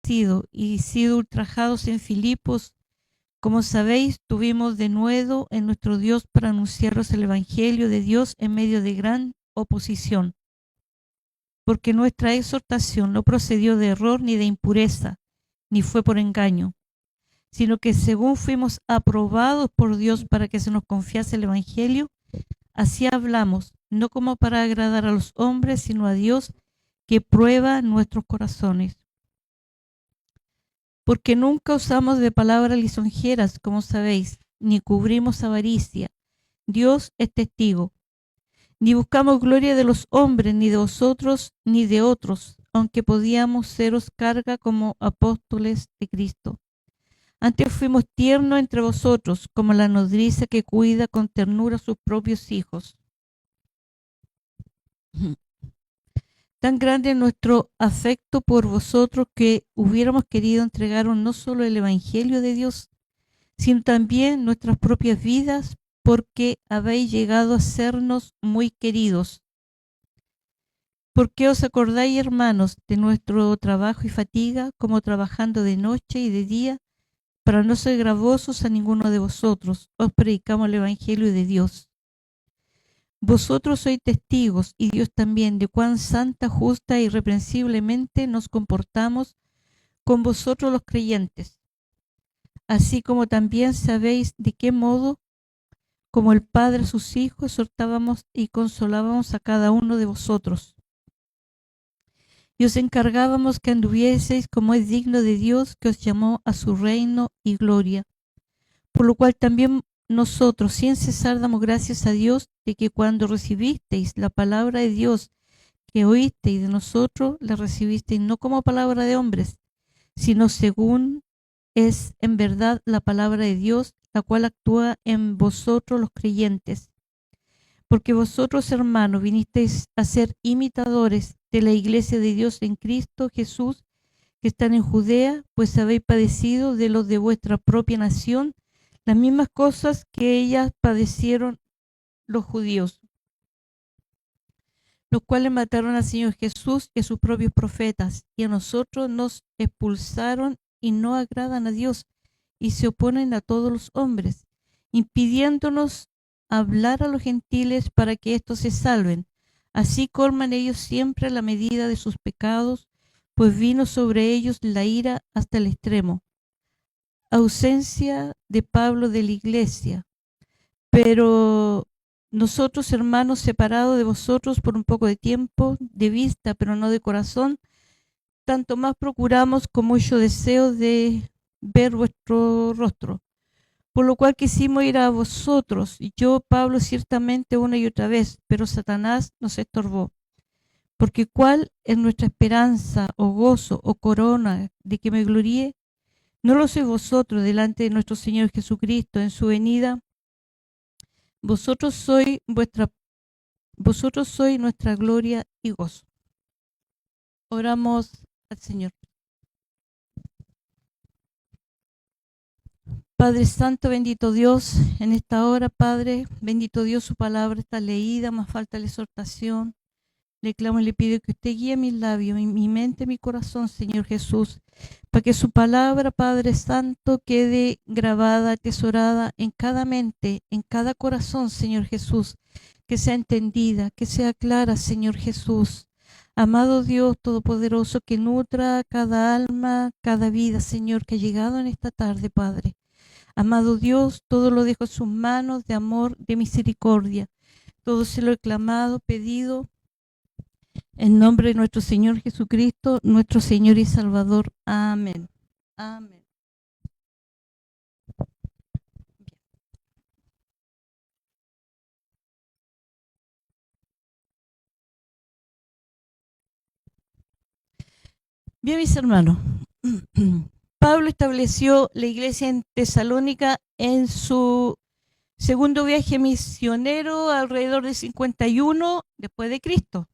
y sido ultrajados en Filipos, como sabéis, tuvimos denuedo en nuestro Dios para anunciaros el Evangelio de Dios en medio de gran oposición, porque nuestra exhortación no procedió de error ni de impureza, ni fue por engaño, sino que según fuimos aprobados por Dios para que se nos confiase el Evangelio, así hablamos, no como para agradar a los hombres, sino a Dios que prueba nuestros corazones. Porque nunca usamos de palabras lisonjeras, como sabéis, ni cubrimos avaricia. Dios es testigo. Ni buscamos gloria de los hombres, ni de vosotros, ni de otros, aunque podíamos seros carga como apóstoles de Cristo. Antes fuimos tiernos entre vosotros, como la nodriza que cuida con ternura a sus propios hijos. Tan grande es nuestro afecto por vosotros que hubiéramos querido entregaros no solo el Evangelio de Dios, sino también nuestras propias vidas, porque habéis llegado a sernos muy queridos. ¿Por qué os acordáis, hermanos, de nuestro trabajo y fatiga, como trabajando de noche y de día, para no ser gravosos a ninguno de vosotros? Os predicamos el Evangelio de Dios. Vosotros sois testigos, y Dios también, de cuán santa, justa e irreprensiblemente nos comportamos con vosotros los creyentes. Así como también sabéis de qué modo, como el Padre a sus hijos, exhortábamos y consolábamos a cada uno de vosotros. Y os encargábamos que anduvieseis como es digno de Dios, que os llamó a su reino y gloria. Por lo cual también nosotros, sin cesar, damos gracias a Dios de que cuando recibisteis la palabra de Dios que oísteis de nosotros, la recibisteis no como palabra de hombres, sino según es en verdad la palabra de Dios, la cual actúa en vosotros los creyentes. Porque vosotros, hermanos, vinisteis a ser imitadores de la iglesia de Dios en Cristo Jesús, que están en Judea, pues habéis padecido de los de vuestra propia nación las mismas cosas que ellas padecieron los judíos, los cuales mataron al Señor Jesús y a sus propios profetas, y a nosotros nos expulsaron y no agradan a Dios, y se oponen a todos los hombres, impidiéndonos hablar a los gentiles para que éstos se salven. Así colman ellos siempre la medida de sus pecados, pues vino sobre ellos la ira hasta el extremo. Ausencia de Pablo de la iglesia. Pero nosotros, hermanos, separados de vosotros por un poco de tiempo, de vista, pero no de corazón, tanto más procuramos con mucho deseo de ver vuestro rostro. Por lo cual quisimos ir a vosotros, y yo, Pablo, ciertamente una y otra vez, pero Satanás nos estorbó. Porque ¿cuál es nuestra esperanza, o gozo, o corona de que me gloríe? ¿No lo sois vosotros delante de nuestro Señor Jesucristo en su venida? Vosotros sois nuestra gloria y gozo. Oramos al Señor. Padre Santo, bendito Dios, en esta hora, Padre, bendito Dios, su palabra está leída, más falta la exhortación. Le clamo y le pido que usted guíe mis labios, mi mente, mi corazón, Señor Jesús, para que su palabra, Padre Santo, quede grabada, atesorada en cada mente, en cada corazón, Señor Jesús, que sea entendida, que sea clara, Señor Jesús. Amado Dios Todopoderoso, que nutra cada alma, cada vida, Señor, que ha llegado en esta tarde, Padre. Amado Dios, todo lo dejo en sus manos de amor, de misericordia. Todo se lo he clamado, pedido, en nombre de nuestro Señor Jesucristo, nuestro Señor y Salvador. Amén. Amén. Bien, mis hermanos, Pablo estableció la iglesia en Tesalónica en su segundo viaje misionero alrededor de 51 después de Cristo.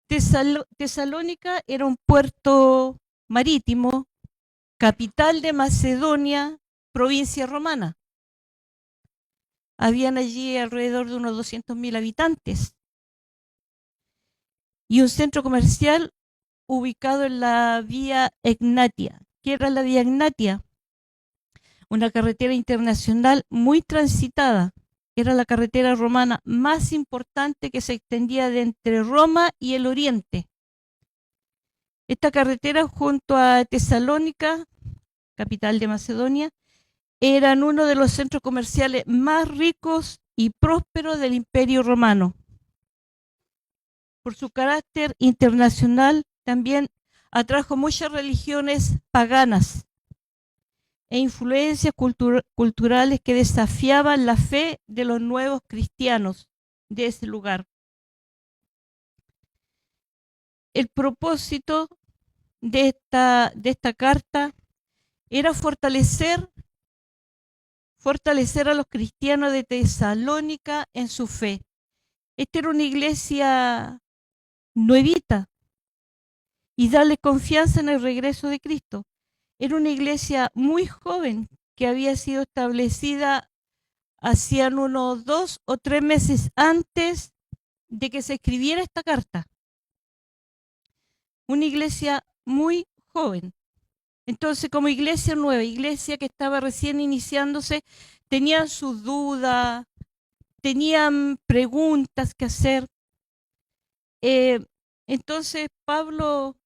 Tesalónica era un puerto marítimo, capital de Macedonia, provincia romana. Habían allí alrededor de unos 200.000 habitantes y un centro comercial ubicado en la vía Egnatia. ¿Qué era la vía Egnatia? Una carretera internacional muy transitada. Era la carretera romana más importante que se extendía de entre Roma y el Oriente. Esta carretera, junto a Tesalónica, capital de Macedonia, eran uno de los centros comerciales más ricos y prósperos del Imperio Romano. Por su carácter internacional, también atrajo muchas religiones paganas e influencias culturales que desafiaban la fe de los nuevos cristianos de ese lugar. El propósito de esta carta era fortalecer a los cristianos de Tesalónica en su fe. Esta era una iglesia nuevita y darle confianza en el regreso de Cristo. Era una iglesia muy joven que había sido establecida hacían unos 2 o 3 meses antes de que se escribiera esta carta. Una iglesia muy joven. Entonces, como iglesia nueva, iglesia que estaba recién iniciándose, tenían sus dudas, tenían preguntas que hacer. Entonces, Pablo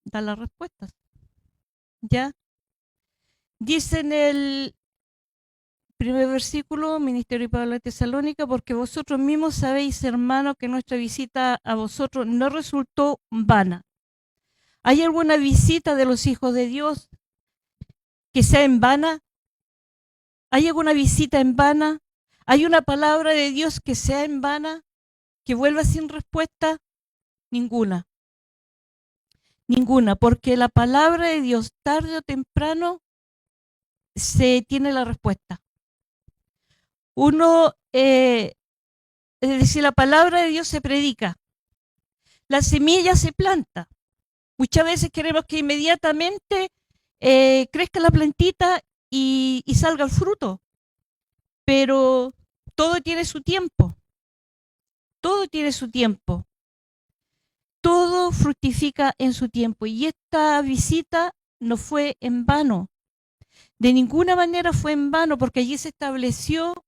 da las respuestas. ¿Ya? Dice en el primer versículo, Ministerio de Pablo de Tesalónica, porque vosotros mismos sabéis, hermanos, que nuestra visita a vosotros no resultó vana. ¿Hay alguna visita de los hijos de Dios que sea en vana? ¿Hay alguna visita en vana? ¿Hay una palabra de Dios que sea en vana, que vuelva sin respuesta? Ninguna. Ninguna, porque la palabra de Dios tarde o temprano se tiene la respuesta. Es decir, la palabra de Dios se predica, la semilla se planta. Muchas veces queremos que inmediatamente crezca la plantita y salga el fruto, pero todo tiene su tiempo, todo tiene su tiempo, todo fructifica en su tiempo, y esta visita no fue en vano, de ninguna manera fue en vano, porque allí se estableció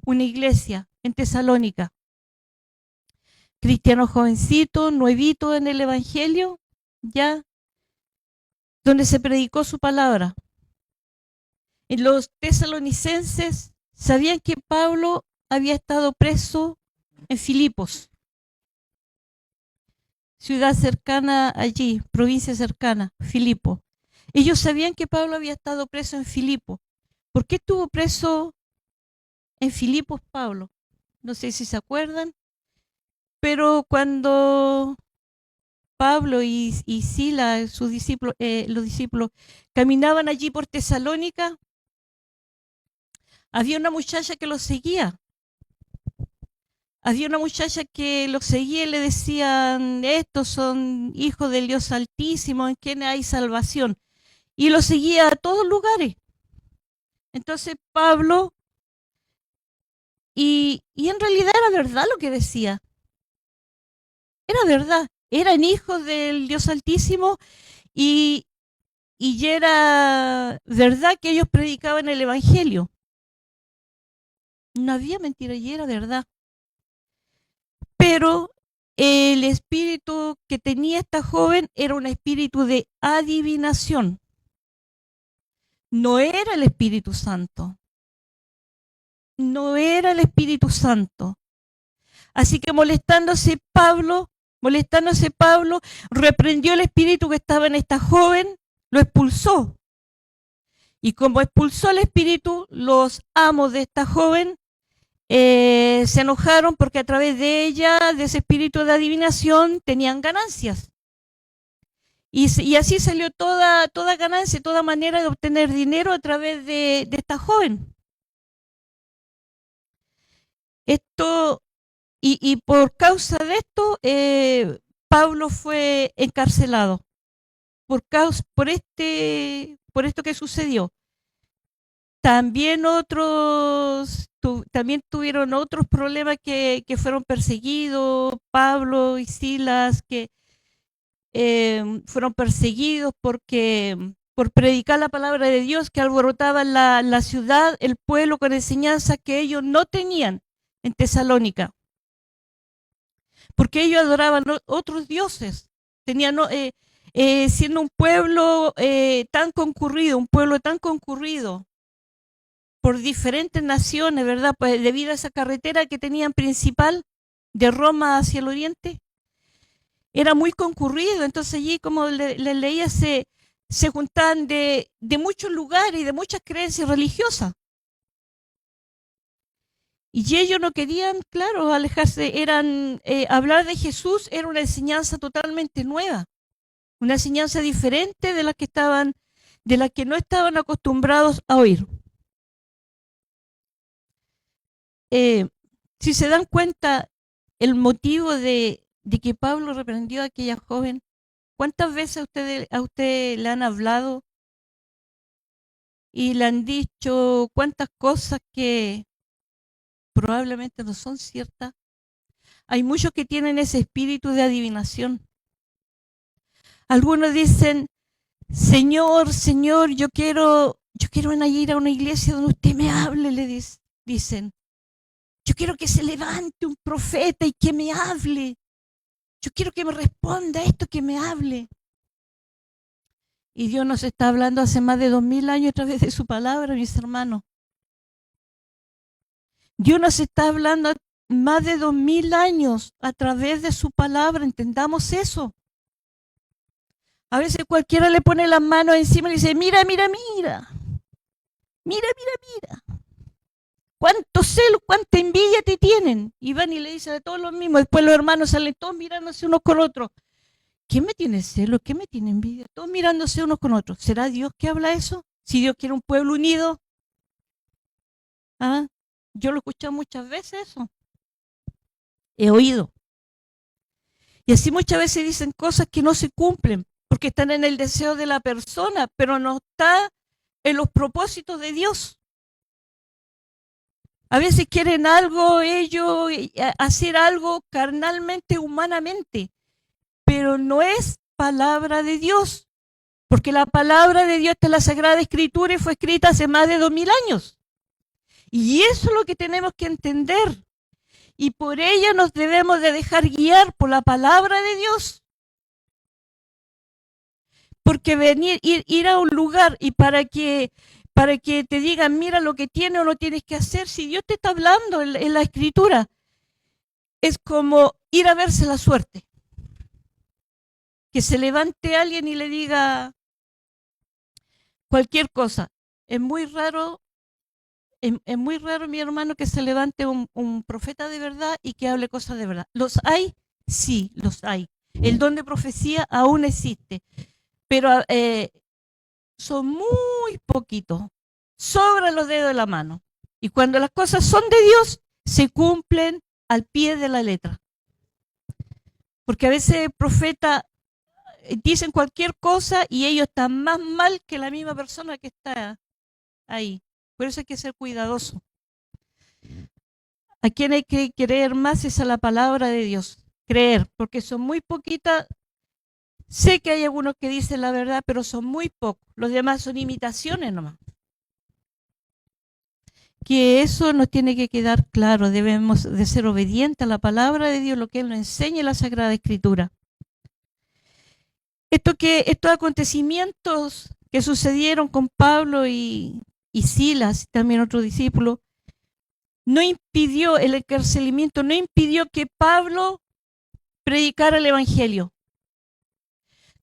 una iglesia en Tesalónica. Cristianos jovencitos, nuevitos en el Evangelio, ya, donde se predicó su palabra. En los tesalonicenses sabían que Pablo había estado preso en Filipos, ciudad cercana allí, provincia cercana, Filipo. Ellos sabían que Pablo había estado preso en Filipo. ¿Por qué estuvo preso en Filipos Pablo? No sé si se acuerdan, pero cuando Pablo y Sila, sus discípulos, los discípulos, caminaban allí por Tesalónica, había una muchacha que los seguía. Había una muchacha que los seguía y le decían, estos son hijos del Dios Altísimo, en quien hay salvación. Y los seguía a todos lugares. Entonces Pablo, y en realidad era verdad lo que decía. Era verdad. Eran hijos del Dios Altísimo y era verdad que ellos predicaban el Evangelio. No había mentira y era verdad. Pero el espíritu que tenía esta joven era un espíritu de adivinación. No era el Espíritu Santo. No era el Espíritu Santo. Así que molestándose Pablo, reprendió el espíritu que estaba en esta joven, lo expulsó. Y como expulsó el espíritu, los amos de esta joven se enojaron porque a través de ella, de ese espíritu de adivinación, tenían ganancias. Y así salió toda ganancia, toda manera de obtener dinero a través de esta joven. Esto, y por causa de esto, Pablo fue encarcelado. Por esto que sucedió. También también tuvieron otros problemas que fueron perseguidos, Pablo y Silas, que fueron perseguidos por predicar la palabra de Dios, que alborotaban la ciudad, el pueblo, con enseñanzas que ellos no tenían en Tesalónica, porque ellos adoraban otros dioses, tenían, siendo un pueblo tan concurrido, por diferentes naciones, ¿verdad? Pues debido a esa carretera que tenían principal de Roma hacia el oriente, era muy concurrido. Entonces allí, como les leía, se juntaban de muchos lugares y de muchas creencias religiosas. Y ellos no querían, claro, alejarse, hablar de Jesús era una enseñanza totalmente nueva, una enseñanza diferente de la que no estaban acostumbrados a oír. Si se dan cuenta, el motivo de que Pablo reprendió a aquella joven, ¿cuántas veces a usted le han hablado y le han dicho cuántas cosas que probablemente no son ciertas? Hay muchos que tienen ese espíritu de adivinación. Algunos dicen, Señor, Señor, yo quiero ir a una iglesia donde usted me hable, dicen. Yo quiero que se levante un profeta y que me hable. Yo quiero que me responda a esto, que me hable. Y Dios nos está hablando hace más de 2000 años a través de su palabra, mis hermanos. Dios nos está hablando más de 2000 años a través de su palabra, entendamos eso. A veces cualquiera le pone las manos encima y le dice, mira, mira, mira. Mira, mira, mira. ¿Cuánto celo, cuánta envidia te tienen? Y van y le dicen a todos los mismos. Después los hermanos salen todos mirándose unos con otros. ¿Quién me tiene celo? ¿Quién me tiene envidia? Todos mirándose unos con otros. ¿Será Dios que habla eso? Si Dios quiere un pueblo unido. ¿Ah? Yo lo he escuchado muchas veces eso. He oído. Y así muchas veces dicen cosas que no se cumplen porque están en el deseo de la persona, pero no está en los propósitos de Dios. A veces quieren algo, ellos hacer algo carnalmente, humanamente, pero no es palabra de Dios, porque la palabra de Dios está en la Sagrada Escritura y fue escrita hace más de 2000 años. Y eso es lo que tenemos que entender. Y por ella nos debemos de dejar guiar por la palabra de Dios. Porque ir a un lugar y para que te digan, mira lo que tiene o no tienes que hacer, si Dios te está hablando en la Escritura, es como ir a verse la suerte. Que se levante alguien y le diga cualquier cosa. Es muy raro, mi hermano, que se levante un profeta de verdad y que hable cosas de verdad. ¿Los hay? Sí, los hay. El don de profecía aún existe, pero son muy poquitos, sobran los dedos de la mano. Y cuando las cosas son de Dios, se cumplen al pie de la letra. Porque a veces profetas dicen cualquier cosa y ellos están más mal que la misma persona que está ahí. Por eso hay que ser cuidadoso. A quien hay que creer más es a la palabra de Dios. Creer, porque son muy poquitas. Sé que hay algunos que dicen la verdad, pero son muy pocos. Los demás son imitaciones nomás. Que eso nos tiene que quedar claro. Debemos de ser obedientes a la palabra de Dios, lo que Él nos enseña en la Sagrada Escritura. Estos acontecimientos que sucedieron con Pablo y Silas, también otro discípulo, el encarcelamiento no impidió que Pablo predicara el Evangelio.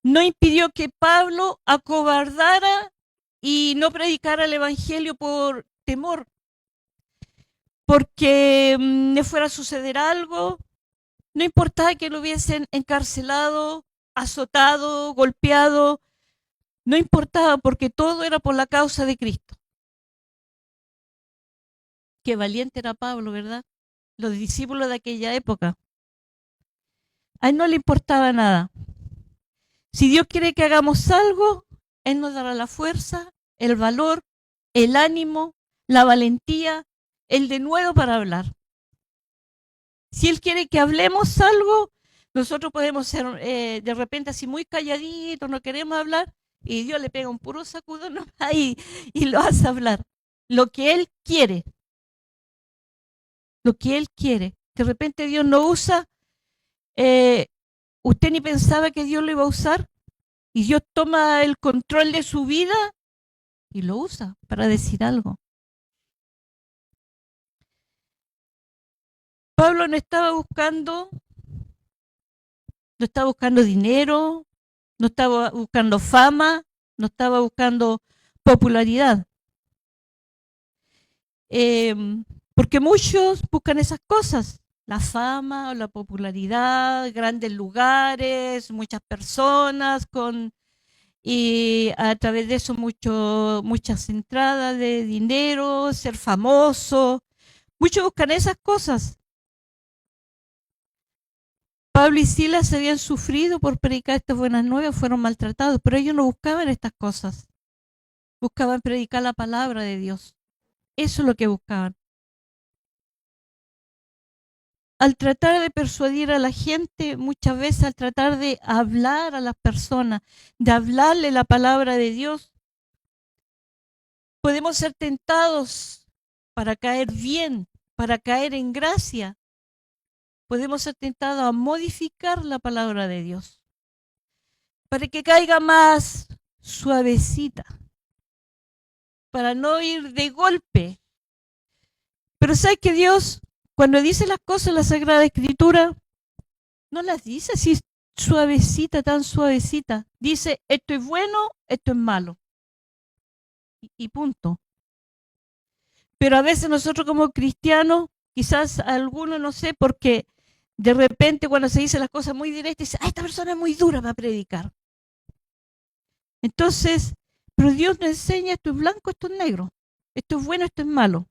No impidió que Pablo acobardara y no predicara el Evangelio por temor, porque le fuera a suceder algo. No importaba que lo hubiesen encarcelado, azotado, golpeado, no importaba, porque todo era por la causa de Cristo. Qué valiente era Pablo, ¿verdad? Los discípulos de aquella época. A él no le importaba nada. Si Dios quiere que hagamos algo, Él nos dará la fuerza, el valor, el ánimo, la valentía, el denuedo para hablar. Si Él quiere que hablemos algo, Nosotros podemos ser de repente así muy calladitos, no queremos hablar, y Dios le pega un puro sacudón nomás y lo hace hablar. Lo que Él quiere, lo que Él quiere. De repente Dios no usa, eh, usted ni pensaba que Dios lo iba a usar, y Dios toma el control de su vida y lo usa para decir algo. Pablo no estaba buscando dinero, no estaba buscando fama, no estaba buscando popularidad. Eh, Porque muchos buscan esas cosas, la fama o la popularidad, grandes lugares, muchas personas y a través de eso muchas entradas de dinero, ser famoso. Muchos buscan esas cosas. Pablo y Silas habían sufrido por predicar estas buenas nuevas, fueron maltratados, pero ellos no buscaban estas cosas. Buscaban predicar la palabra de Dios. Eso es lo que buscaban. Al tratar de persuadir a la gente, muchas veces al tratar de hablar a las personas, de hablarle la palabra de Dios, podemos ser tentados para caer bien, para caer en gracia. Podemos ser tentados a modificar la palabra de Dios para que caiga más suavecita, para no ir de golpe. Pero ¿sabes que Dios, cuando dice las cosas en la Sagrada Escritura, no las dice así suavecita, tan suavecita? Dice, esto es bueno, esto es malo. Y punto. Pero a veces nosotros como cristianos, quizás algunos, no sé, porque de repente cuando se dicen las cosas muy directas, dice, esta persona es muy dura para predicar. Entonces, pero Dios nos enseña, esto es blanco, esto es negro, esto es bueno, esto es malo.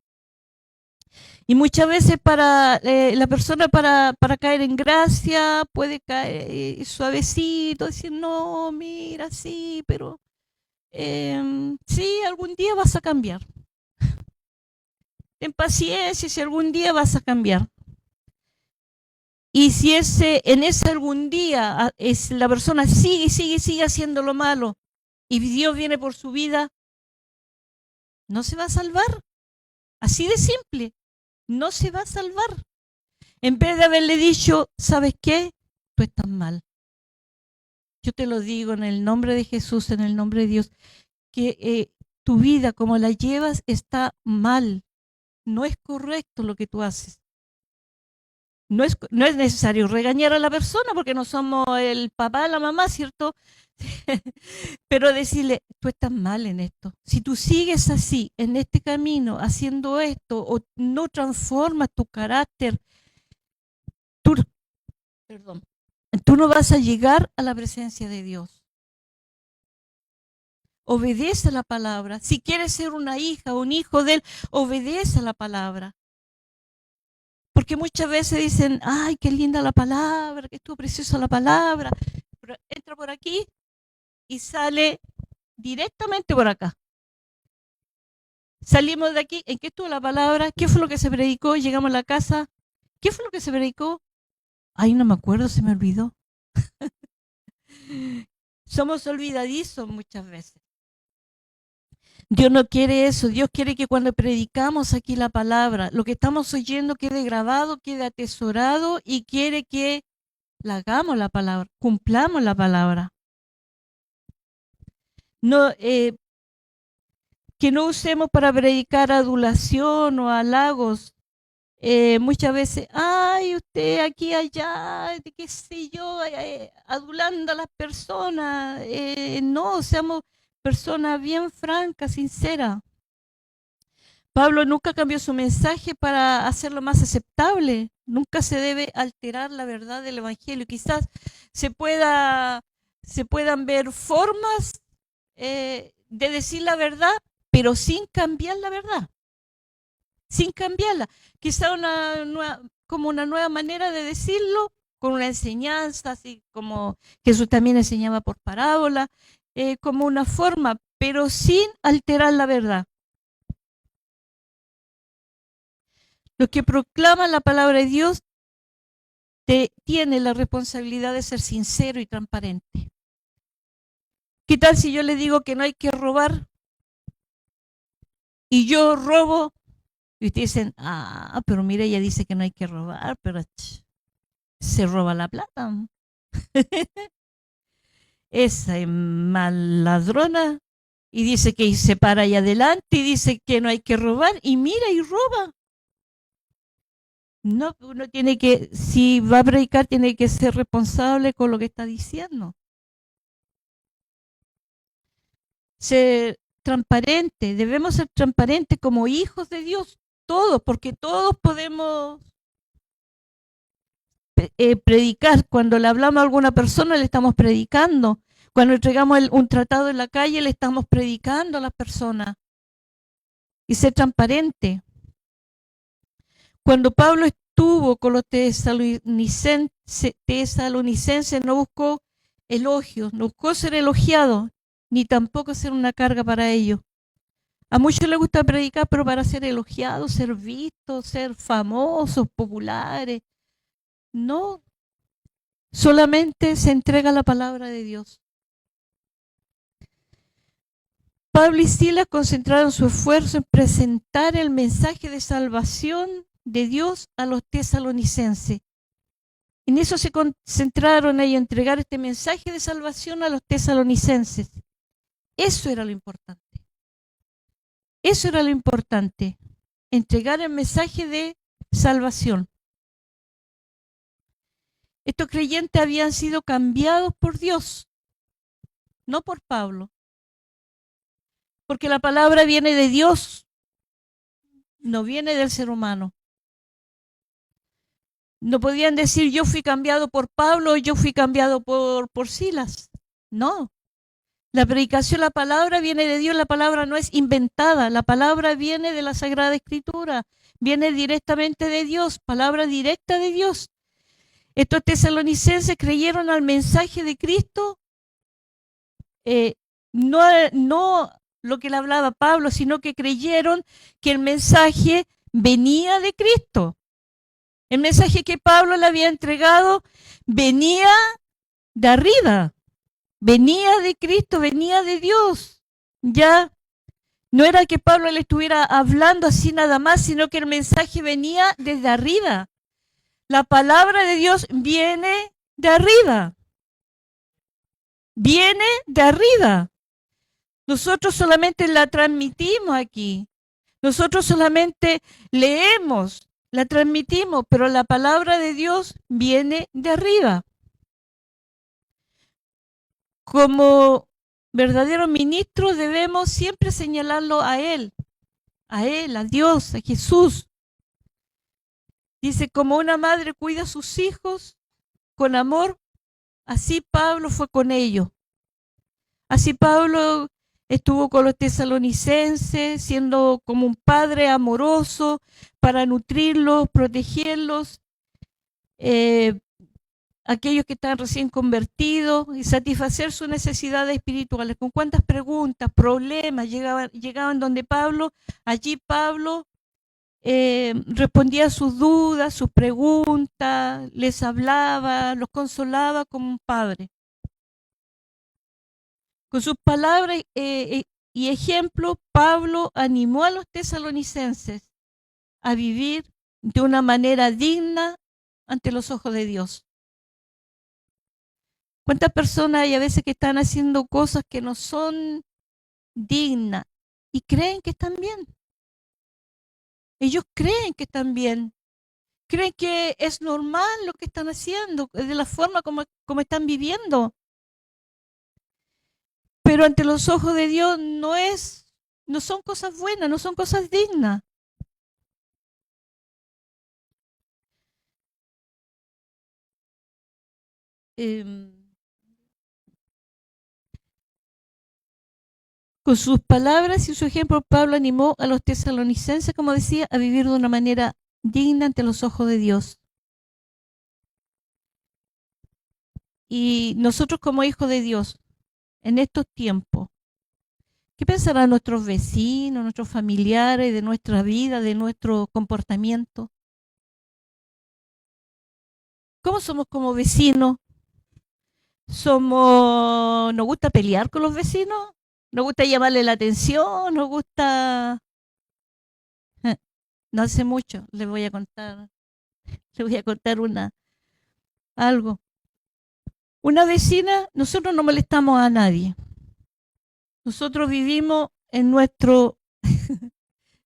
Y muchas veces para la persona para caer en gracia puede caer suavecito, decir, no, mira, sí, pero sí, algún día vas a cambiar. Ten paciencia, si algún día vas a cambiar. Y si en ese algún día la persona sigue haciendo lo malo y Dios viene por su vida, no se va a salvar. Así de simple, no se va a salvar. En vez de haberle dicho, ¿sabes qué? Tú estás mal. Yo te lo digo en el nombre de Jesús, en el nombre de Dios, que tu vida como la llevas está mal. No es correcto lo que tú haces. No es necesario regañar a la persona porque no somos el papá, la mamá, ¿cierto? Pero decirle, tú estás mal en esto. Si tú sigues así, en este camino, haciendo esto, o no transformas tu carácter, tú, perdón, tú no vas a llegar a la presencia de Dios. Obedece la palabra. Si quieres ser una hija o un hijo de Él, obedece la palabra. Porque muchas veces dicen, ay, qué linda la palabra, que estuvo preciosa la palabra. Pero entra por aquí y sale directamente por acá. Salimos de aquí, ¿en qué estuvo la palabra? ¿Qué fue lo que se predicó? Llegamos a la casa, ¿qué fue lo que se predicó? Ay, no me acuerdo, se me olvidó. Somos olvidadizos muchas veces. Dios no quiere eso, Dios quiere que cuando predicamos aquí la palabra, lo que estamos oyendo quede grabado, quede atesorado y quiere que la hagamos la palabra, cumplamos la palabra. No, que no usemos para predicar adulación o halagos. Muchas veces, ay, usted aquí, allá, qué sé yo, adulando a las personas. No, seamos personas bien francas, sinceras. Pablo nunca cambió su mensaje para hacerlo más aceptable. Nunca se debe alterar la verdad del Evangelio. Quizás se, pueda, se puedan ver formas de decir la verdad, pero sin cambiar la verdad, sin cambiarla. Quizá como una nueva manera de decirlo, con una enseñanza, así como Jesús también enseñaba por parábola, como una forma, pero sin alterar la verdad. Los que proclaman la palabra de Dios tiene la responsabilidad de ser sincero y transparente. ¿Qué tal si yo le digo que no hay que robar y yo robo? Y ustedes dicen, pero mira, ella dice que no hay que robar, pero se roba la plata. Esa es mal ladrona y dice que se para ahí adelante y dice que no hay que robar y mira y roba. No, uno tiene que, si va a predicar, tiene que ser responsable con lo que está diciendo. Ser transparente, debemos ser transparentes como hijos de Dios, todos, porque todos podemos predicar. Cuando le hablamos a alguna persona, le estamos predicando. Cuando entregamos un tratado en la calle, le estamos predicando a las personas. Y ser transparente. Cuando Pablo estuvo con los tesalonicenses, no buscó elogios, no buscó ser elogiado, ni tampoco ser una carga para ellos. A muchos les gusta predicar, pero para ser elogiados, ser vistos, ser famosos, populares. No, solamente se entrega la palabra de Dios. Pablo y Silas concentraron su esfuerzo en presentar el mensaje de salvación de Dios a los tesalonicenses. En eso se concentraron ellos, entregar este mensaje de salvación a los tesalonicenses. Eso era lo importante. Eso era lo importante, entregar el mensaje de salvación. Estos creyentes habían sido cambiados por Dios, no por Pablo. Porque la palabra viene de Dios, no viene del ser humano. No podían decir yo fui cambiado por Pablo o yo fui cambiado por Silas. No. La predicación, la palabra viene de Dios, la palabra no es inventada, la palabra viene de la Sagrada Escritura, viene directamente de Dios, palabra directa de Dios. Estos tesalonicenses creyeron al mensaje de Cristo, no lo que le hablaba Pablo, sino que creyeron que el mensaje venía de Cristo. El mensaje que Pablo le había entregado venía de arriba, venía de Cristo, venía de Dios. Ya no era que Pablo le estuviera hablando así nada más, sino que el mensaje venía desde arriba. La palabra de Dios viene de arriba. Viene de arriba. Nosotros solamente la transmitimos aquí. Nosotros solamente leemos, la transmitimos, pero la palabra de Dios viene de arriba. Como verdaderos ministros debemos siempre señalarlo a Él, a Dios, a Jesús. Dice, como una madre cuida a sus hijos con amor, así Pablo fue con ellos. Así Pablo estuvo con los tesalonicenses, siendo como un padre amoroso para nutrirlos, protegerlos, aquellos que están recién convertidos y satisfacer sus necesidades espirituales. Con cuántas preguntas, problemas llegaban donde Pablo, allí Pablo respondía a sus dudas, sus preguntas, les hablaba, los consolaba como un padre. Con sus palabras y ejemplos, Pablo animó a los tesalonicenses a vivir de una manera digna ante los ojos de Dios. ¿Cuántas personas hay a veces que están haciendo cosas que no son dignas y creen que están bien? Ellos creen que están bien. Creen que es normal lo que están haciendo, de la forma como están viviendo. Pero ante los ojos de Dios no son cosas buenas, no son cosas dignas. Con sus palabras y su ejemplo, Pablo animó a los tesalonicenses, como decía, a vivir de una manera digna ante los ojos de Dios. Y nosotros como hijos de Dios, en estos tiempos, ¿qué pensarán nuestros vecinos, nuestros familiares de nuestra vida, de nuestro comportamiento? ¿Cómo somos como vecinos? Nos gusta pelear con los vecinos, nos gusta llamarle la atención, nos gusta... No hace mucho, les voy a contar algo. Una vecina, nosotros no molestamos a nadie. Nosotros vivimos en nuestro,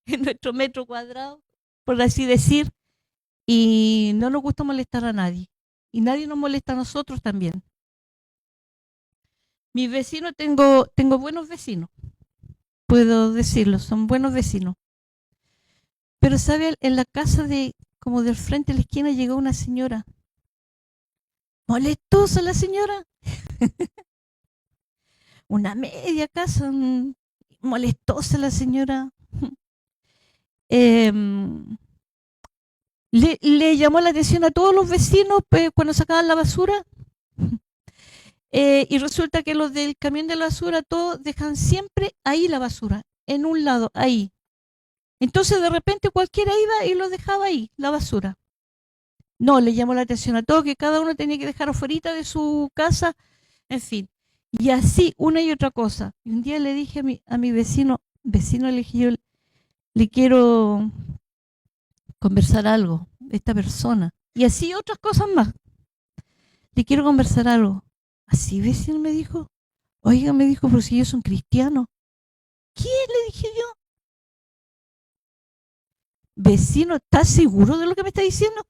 en nuestro metro cuadrado, por así decir, y no nos gusta molestar a nadie. Y nadie nos molesta a nosotros también. Mis vecinos, tengo buenos vecinos, puedo decirlo, son buenos vecinos. Pero, ¿sabe? En la casa como del frente de la esquina llegó una señora. Molestosa la señora. Una media casa, molestosa la señora. Eh, le llamó la atención a todos los vecinos cuando sacaban la basura. Y resulta que los del camión de la basura todos dejan siempre ahí la basura, en un lado, ahí. Entonces de repente cualquiera iba y lo dejaba ahí, la basura. No, le llamó la atención a todos que cada uno tenía que dejar afuera de su casa, en fin. Y así una y otra cosa. Y un día le dije a mi vecino le dije yo, le quiero conversar algo de esta persona. Y así otras cosas más. Le quiero conversar algo. Así vecino me dijo, oiga, me dijo, pero si ellos son cristianos. ¿Qué? Le dije yo. Vecino, ¿estás seguro de lo que me está diciendo?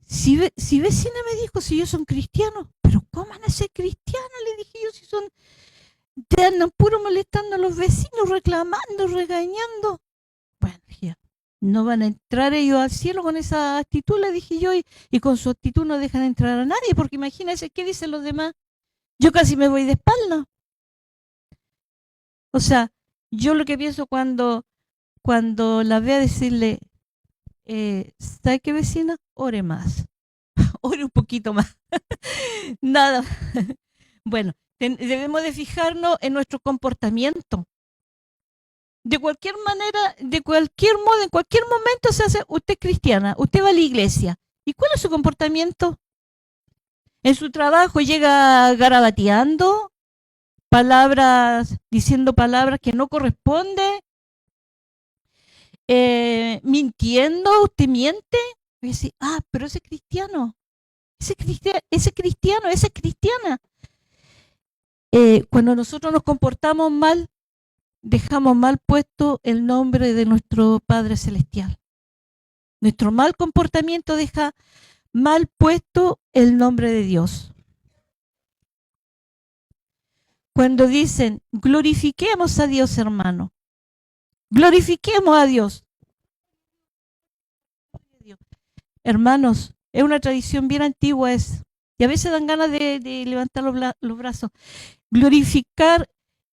Si vecina me dijo, si ellos son cristianos. Pero ¿cómo van a ser cristianos? Le dije yo, si son... Te andan puro molestando a los vecinos, reclamando, regañando. Bueno, ya, no van a entrar ellos al cielo con esa actitud, le dije yo, y con su actitud no dejan entrar a nadie, porque imagínense qué dicen los demás. Yo casi me voy de espalda. O sea, yo lo que pienso cuando la veo decirle, ¿sabe qué vecina? Ore más, ore un poquito más. Nada. Bueno, debemos de fijarnos en nuestro comportamiento. De cualquier manera, de cualquier modo, en cualquier momento se hace, usted es cristiana, usted va a la iglesia. ¿Y cuál es su comportamiento? En su trabajo llega garabateando, diciendo palabras que no corresponden, mintiendo, usted miente. Y dice, pero ese es cristiano, ese es cristiana. Cuando nosotros nos comportamos mal, dejamos mal puesto el nombre de nuestro Padre Celestial. Nuestro mal comportamiento deja mal puesto el nombre de Dios. Cuando dicen, glorifiquemos a Dios, hermano. Glorifiquemos a Dios. Hermanos, es una tradición bien antigua y a veces dan ganas de levantar los brazos. Glorificar,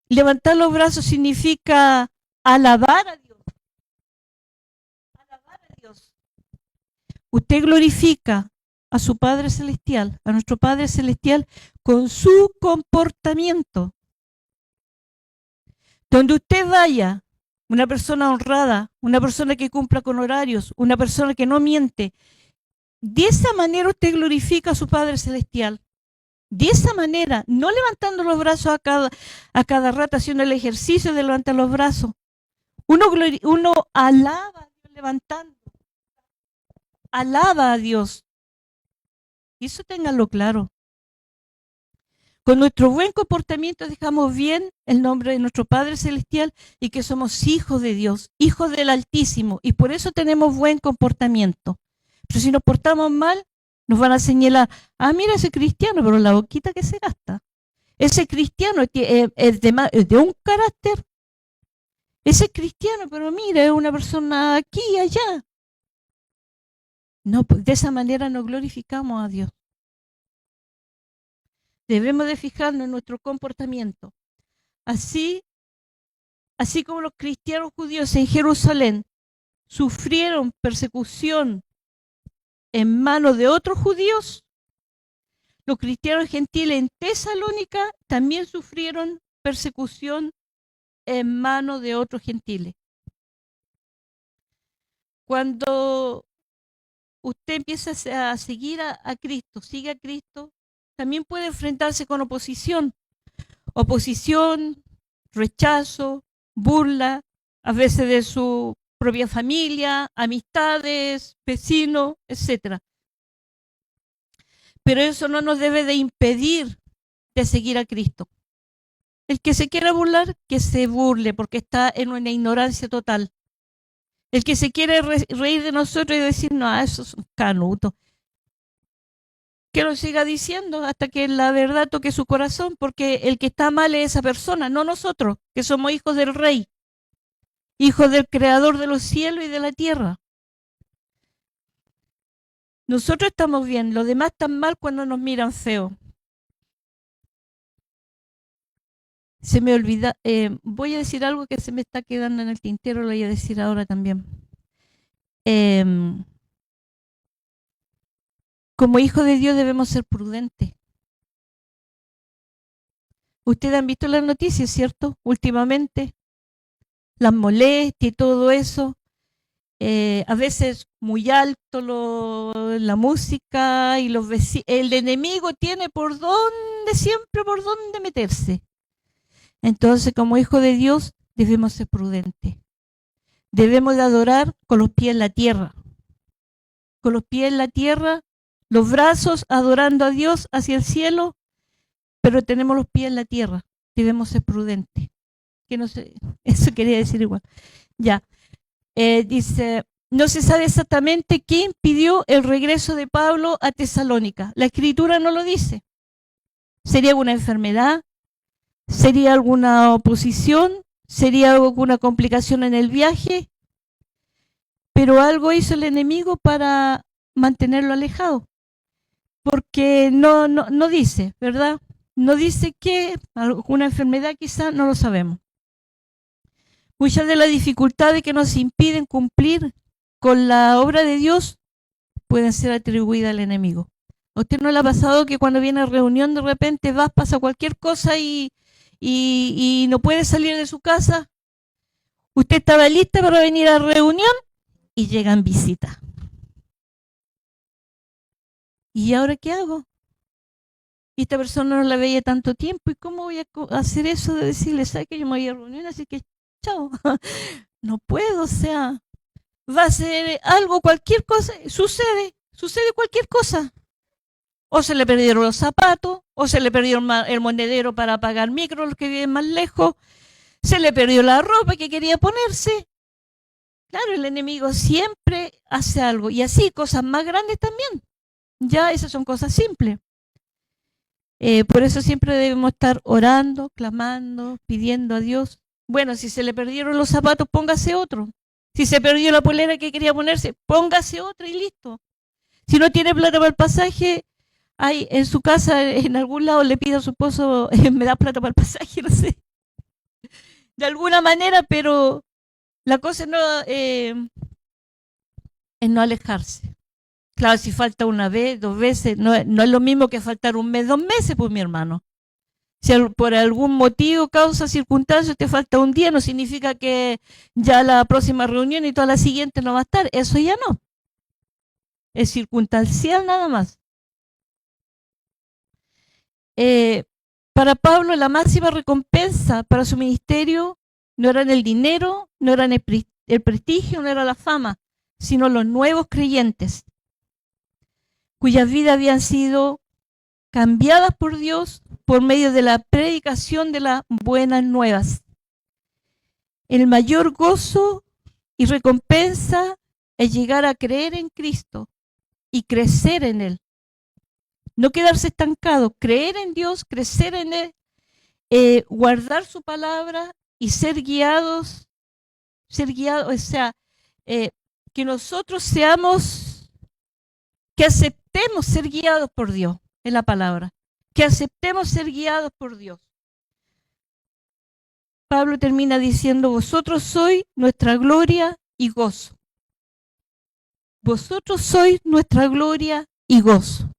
levantar los brazos significa alabar a Dios. Alabar a Dios. Usted glorifica a su Padre Celestial, a nuestro Padre Celestial, con su comportamiento. Donde usted vaya, una persona honrada, una persona que cumpla con horarios, una persona que no miente, de esa manera usted glorifica a su Padre Celestial. De esa manera, no levantando los brazos a cada rato, haciendo el ejercicio de levantar los brazos. Uno alaba a Dios levantando. Alaba a Dios. Y eso ténganlo claro. Con nuestro buen comportamiento dejamos bien el nombre de nuestro Padre Celestial y que somos hijos de Dios, hijos del Altísimo, y por eso tenemos buen comportamiento. Pero si nos portamos mal, nos van a señalar, mira ese cristiano, pero la boquita que se gasta. Ese cristiano es de un carácter. Ese cristiano, pero mira, es una persona aquí y allá. No, pues de esa manera no glorificamos a Dios. Debemos de fijarnos en nuestro comportamiento. Así como los cristianos judíos en Jerusalén sufrieron persecución en manos de otros judíos, los cristianos gentiles en Tesalónica también sufrieron persecución en manos de otros gentiles. Cuando usted empieza a seguir a Cristo, sigue a Cristo, también puede enfrentarse con oposición, rechazo, burla, a veces de su propia familia, amistades, vecinos, etcétera. Pero eso no nos debe de impedir de seguir a Cristo. El que se quiera burlar, que se burle, porque está en una ignorancia total. El que se quiere reír de nosotros y decir, no, eso es un canuto, que lo siga diciendo hasta que la verdad toque su corazón, porque el que está mal es esa persona, no nosotros, que somos hijos del Rey, hijos del Creador de los cielos y de la tierra. Nosotros estamos bien, los demás están mal cuando nos miran feo. Se me olvida, voy a decir algo que se me está quedando en el tintero, lo voy a decir ahora también. Como hijos de Dios debemos ser prudentes. Ustedes han visto las noticias, ¿cierto? Últimamente, las molestias y todo eso. A veces muy alto la música y los vecinos. El enemigo tiene siempre por dónde meterse. Entonces, como hijos de Dios, debemos ser prudentes. Debemos de adorar con los pies en la tierra. Con los pies en la tierra, los brazos adorando a Dios hacia el cielo, pero tenemos los pies en la tierra. Debemos ser prudentes. Que no sé, eso quería decir igual. Ya. Dice, no se sabe exactamente qué impidió el regreso de Pablo a Tesalónica. La Escritura no lo dice. ¿Sería alguna enfermedad? ¿Sería alguna oposición? ¿Sería alguna complicación en el viaje? Pero algo hizo el enemigo para mantenerlo alejado. Porque no dice, ¿verdad? No dice que alguna enfermedad quizá, no lo sabemos. Muchas de las dificultades que nos impiden cumplir con la obra de Dios pueden ser atribuidas al enemigo. ¿A usted no le ha pasado que cuando viene a reunión de repente pasa cualquier cosa y no puede salir de su casa? Usted estaba lista para venir a reunión y llegan visitas. ¿Y ahora qué hago? Y esta persona no la veía tanto tiempo, ¿y cómo voy a hacer eso de decirle, sabe que yo me voy a reunión, así que chao? No puedo, o sea, va a ser algo, cualquier cosa, sucede cualquier cosa. O se le perdieron los zapatos, o se le perdió el monedero para pagar micro, los que viven más lejos, se le perdió la ropa que quería ponerse. Claro, el enemigo siempre hace algo, y así cosas más grandes también. Ya esas son cosas simples. Por eso siempre debemos estar orando, clamando, pidiendo a Dios. Bueno, si se le perdieron los zapatos, póngase otro. Si se perdió la polera que quería ponerse, póngase otra y listo. Si no tiene plata para el pasaje, hay en su casa, en algún lado, le pide a su esposo, me da plata para el pasaje, no sé. De alguna manera, pero la cosa es no alejarse. Claro, si falta una vez, 2 veces, no es lo mismo que faltar un mes, 2 meses, pues mi hermano. Si por algún motivo, causa, circunstancia, te falta un día, no significa que ya la próxima reunión y toda la siguiente no va a estar. Eso ya no. Es circunstancial nada más. Para Pablo, la máxima recompensa para su ministerio no era el dinero, no era el prestigio, no era la fama, sino los nuevos creyentes, cuyas vidas habían sido cambiadas por Dios por medio de la predicación de las buenas nuevas. El mayor gozo y recompensa es llegar a creer en Cristo y crecer en Él. No quedarse estancado, creer en Dios, crecer en Él, guardar su palabra y ser guiados, o sea, que nosotros que aceptemos ser guiados por Dios en la palabra, que aceptemos ser guiados por Dios. Pablo termina diciendo, vosotros sois nuestra gloria y gozo. Vosotros sois nuestra gloria y gozo.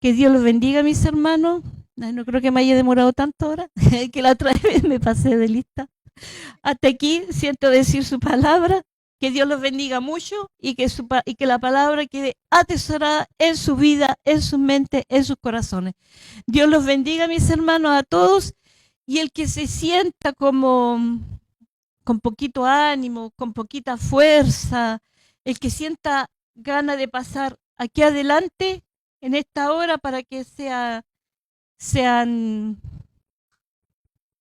Que Dios los bendiga, mis hermanos. No creo que me haya demorado tanto ahora, que la otra vez me pasé de lista. Hasta aquí siento decir su palabra. Que Dios los bendiga mucho y que la palabra quede atesorada en su vida, en su mente, en sus corazones. Dios los bendiga, mis hermanos, a todos. Y el que se sienta como con poquito ánimo, con poquita fuerza, el que sienta ganas de pasar aquí adelante en esta hora para que sean,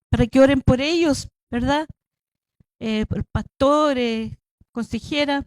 para que oren por ellos, ¿verdad? Por pastores, consejeras.